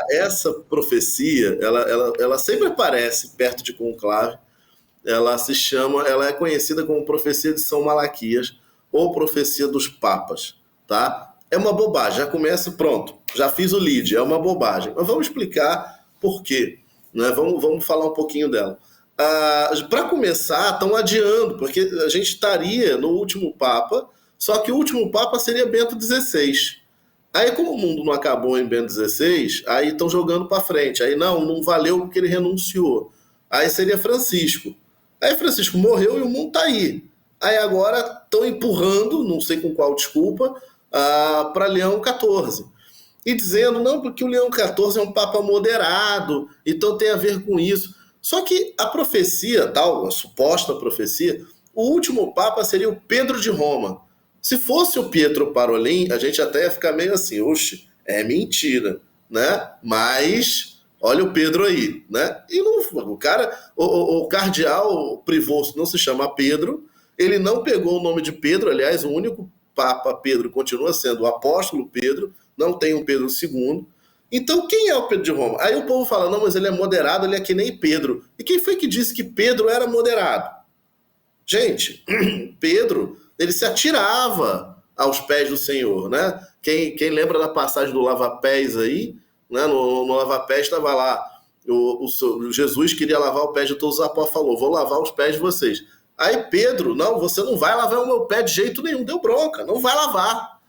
Essa profecia, ela sempre aparece perto de conclave. Ela é conhecida como profecia de São Malaquias ou profecia dos papas, tá? É uma bobagem, já começa, pronto, já fiz o lead, é uma bobagem. Mas vamos explicar por quê, né? Vamos falar um pouquinho dela. Para começar, estão adiando, porque a gente estaria no último papa, só que o último papa seria Bento XVI. Aí, como o mundo não acabou em Bento XVI, aí estão jogando para frente. Aí, não valeu porque ele renunciou. Aí seria Francisco. Aí Francisco morreu e o mundo está aí. Aí agora estão empurrando, não sei com qual desculpa, para Leão XIV. E dizendo, não, porque o Leão XIV é um papa moderado, então tem a ver com isso. Só que a profecia, tal, a suposta profecia, o último papa seria o Pedro de Roma. Se fosse o Pietro Parolin, a gente até ia ficar meio assim, oxe, é mentira, né? Mas olha o Pedro aí, né? E não, o cara, o cardeal Privosto não se chama Pedro, ele não pegou o nome de Pedro, aliás, o único Papa Pedro continua sendo o apóstolo Pedro, não tem um Pedro II. Então, quem é o Pedro de Roma? Aí o povo fala, não, mas ele é moderado, ele é que nem Pedro. E quem foi que disse que Pedro era moderado? Gente, Pedro, ele se atirava aos pés do Senhor, né? Quem lembra da passagem do lava-pés aí, né? No lava-pés estava lá, o Jesus queria lavar o pé de todos os apóstolos, falou, vou lavar os pés de vocês. Aí Pedro, não, você não vai lavar o meu pé de jeito nenhum, deu bronca, não vai lavar.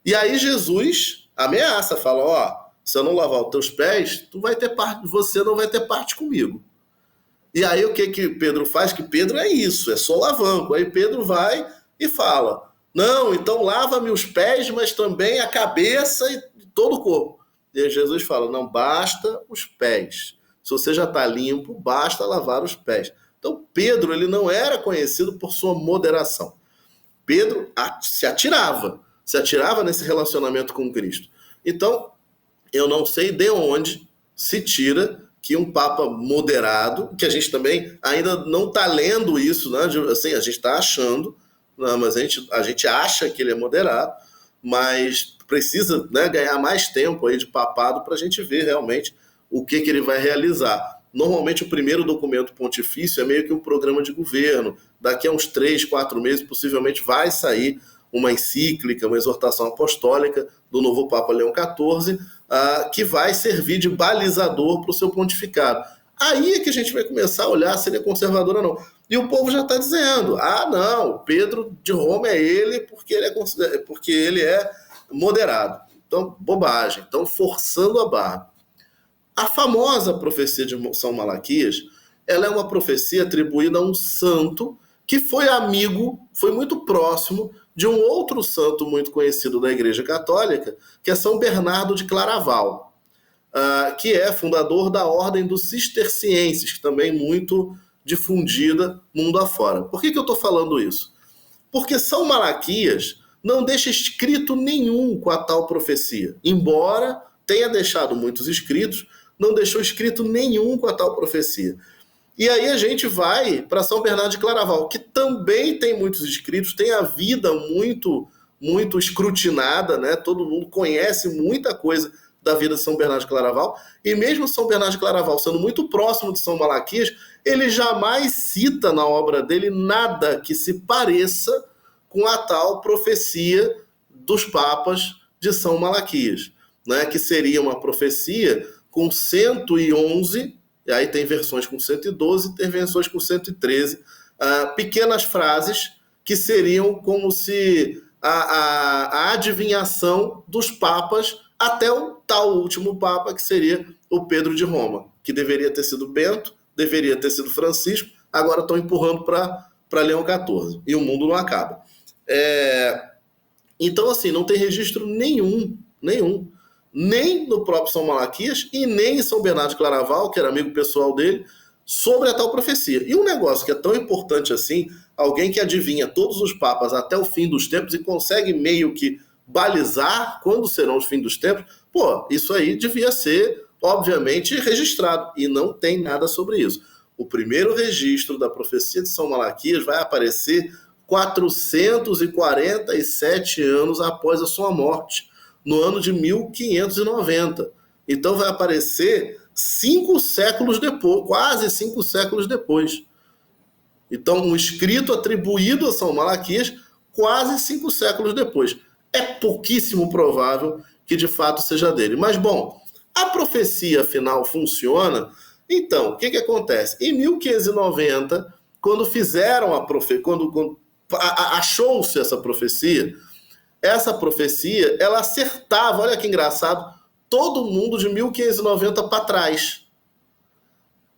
E aí Jesus ameaça, fala, ó, se eu não lavar os teus pés, você não vai ter parte comigo. E aí o que Pedro faz? Que Pedro é isso, é solavanco. Aí Pedro vai e fala, não, então lava-me os pés, mas também a cabeça e todo o corpo. E aí Jesus fala, não, basta os pés. Se você já está limpo, basta lavar os pés. Então Pedro, ele não era conhecido por sua moderação. Pedro se atirava nesse relacionamento com Cristo. Então, eu não sei de onde se tira que um papa moderado, que a gente também ainda não está lendo isso, né? Assim, a gente está achando, não, mas a gente acha que ele é moderado, mas precisa, né, ganhar mais tempo aí de papado para a gente ver realmente o que ele vai realizar. Normalmente o primeiro documento pontifício é meio que um programa de governo. Daqui a uns 3, 4 meses, possivelmente vai sair uma encíclica, uma exortação apostólica do novo Papa Leão XIV, que vai servir de balizador para o seu pontificado. Aí é que a gente vai começar a olhar se ele é conservador ou não. E o povo já está dizendo, não, Pedro de Roma é ele porque ele é moderado. Então, bobagem, estão forçando a barra. A famosa profecia de São Malaquias, ela é uma profecia atribuída a um santo que foi amigo, foi muito próximo de um outro santo muito conhecido da Igreja Católica, que é São Bernardo de Claraval, que é fundador da Ordem dos Cistercienses, que também é muito difundida mundo afora. Por que eu estou falando isso? Porque São Malaquias não deixa escrito nenhum com a tal profecia, embora tenha deixado muitos escritos, não deixou escrito nenhum com a tal profecia. E aí a gente vai para São Bernardo de Claraval, que também tem muitos escritos, tem a vida muito, muito escrutinada, né? Todo mundo conhece muita coisa da vida de São Bernardo de Claraval, e mesmo São Bernardo de Claraval sendo muito próximo de São Malaquias, ele jamais cita na obra dele nada que se pareça com a tal profecia dos papas de São Malaquias, né? Que seria uma profecia com 111, e aí tem versões com 112, tem versões com 113, pequenas frases que seriam como se a adivinhação dos papas até o tal último papa, que seria o Pedro de Roma, que deveria ter sido Bento, deveria ter sido Francisco, agora estão empurrando para Leão XIV, e o mundo não acaba. Então, assim, não tem registro nenhum, nem no próprio São Malaquias e nem em São Bernardo de Claraval, que era amigo pessoal dele, sobre a tal profecia. E um negócio que é tão importante assim, alguém que adivinha todos os papas até o fim dos tempos e consegue meio que balizar quando serão os fins dos tempos, isso aí devia ser, obviamente, registrado. E não tem nada sobre isso. O primeiro registro da profecia de São Malaquias vai aparecer 447 anos após a sua morte, no ano de 1590. Então vai aparecer 5 séculos depois, quase 5 séculos depois. Então, um escrito atribuído a São Malaquias quase 5 séculos depois. É pouquíssimo provável que de fato seja dele. Mas, bom, a profecia, afinal, funciona. Então, o que acontece? Em 1590, quando fizeram a profecia, quando achou-se essa profecia, ela acertava, olha que engraçado, todo mundo de 1590 para trás.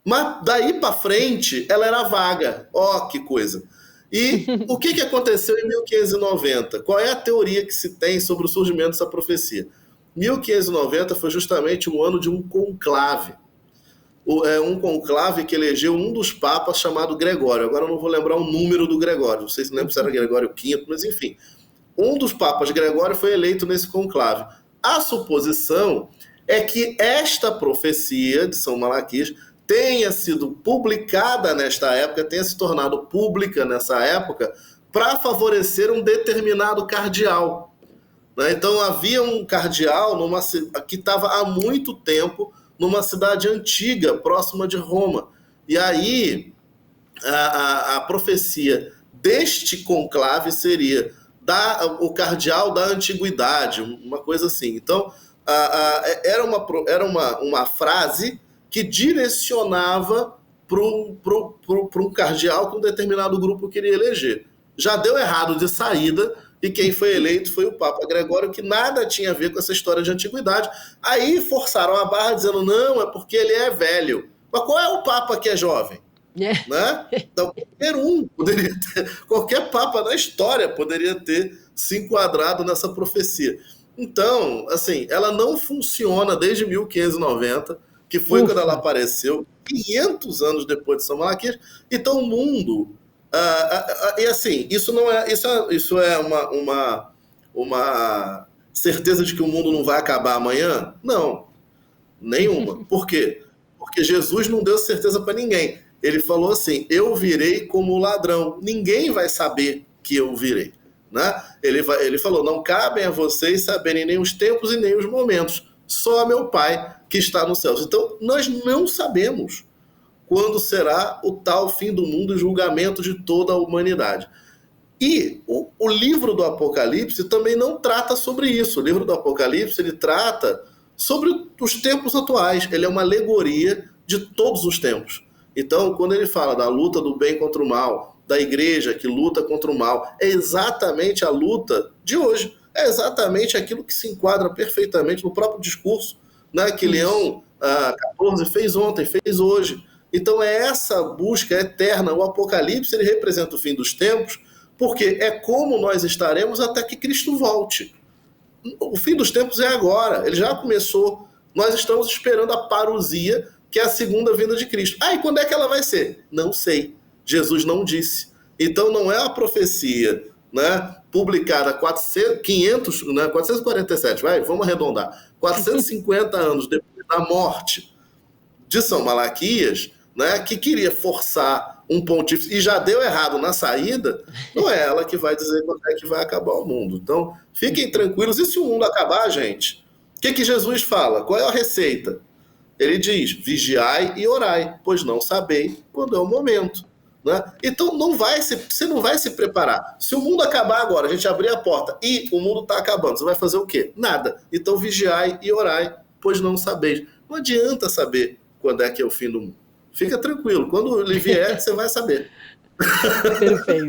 Mas daí para frente, ela era vaga. Ó, que coisa. E o que aconteceu em 1590? Qual é a teoria que se tem sobre o surgimento dessa profecia? 1590 foi justamente o ano de um conclave. Um conclave que elegeu um dos papas chamado Gregório. Agora eu não vou lembrar o número do Gregório. Não sei se lembro se era Gregório V, mas enfim. Um dos papas, Gregório, foi eleito nesse conclave. A suposição é que esta profecia de São Malaquias tenha sido publicada nesta época, tenha se tornado pública nessa época, para favorecer um determinado cardeal. Né? Então havia um cardeal que estava há muito tempo numa cidade antiga, próxima de Roma. E aí a profecia deste conclave seria o cardeal da antiguidade, uma coisa assim. Então era uma frase que direcionava para um cardeal que um determinado grupo queria eleger. Já deu errado de saída, e quem foi eleito foi o Papa Gregório, que nada tinha a ver com essa história de antiguidade. Aí forçaram a barra dizendo, não, é porque ele é velho. Mas qual é o Papa que é jovem? Né? Então, qualquer Papa na história poderia ter se enquadrado nessa profecia. Então, assim, ela não funciona desde 1590, que foi quando ela apareceu, 500 anos depois de São Malaquias. Então, o mundo... e assim, isso é uma certeza de que o mundo não vai acabar amanhã? Não, nenhuma. Por quê? Porque Jesus não deu certeza para ninguém. Ele falou assim, eu virei como ladrão. Ninguém vai saber que eu virei. Né? Ele falou, não cabem a vocês saberem nem os tempos e nem os momentos. Só meu Pai que está nos céus. Então, nós não sabemos quando será o tal fim do mundo e julgamento de toda a humanidade. E o livro do Apocalipse também não trata sobre isso. O livro do Apocalipse, ele trata sobre os tempos atuais. Ele é uma alegoria de todos os tempos. Então, quando ele fala da luta do bem contra o mal, da igreja que luta contra o mal, é exatamente a luta de hoje. É exatamente aquilo que se enquadra perfeitamente no próprio discurso, né, que Leão XIV fez ontem, fez hoje. Então é essa busca eterna. O Apocalipse, ele representa o fim dos tempos, porque é como nós estaremos até que Cristo volte. O fim dos tempos é agora, ele já começou. Nós estamos esperando a parousia, que é a segunda vinda de Cristo. E quando é que ela vai ser? Não sei. Jesus não disse. Então não é a profecia, né, publicada 447, vamos arredondar, 450 anos depois da morte de São Malaquias, né, que queria forçar um pontífice e já deu errado na saída, não é ela que vai dizer quando é que vai acabar o mundo. Então, fiquem tranquilos. E se o mundo acabar, gente? O que Jesus fala? Qual é a receita? Ele diz, vigiai e orai, pois não sabeis quando é o momento. Né? Então, você não vai se preparar. Se o mundo acabar agora, a gente abrir a porta e o mundo está acabando, você vai fazer o quê? Nada. Então, vigiai e orai, pois não sabeis. Não adianta saber quando é que é o fim do mundo. Fica tranquilo, quando ele vier, você vai saber. Perfeito.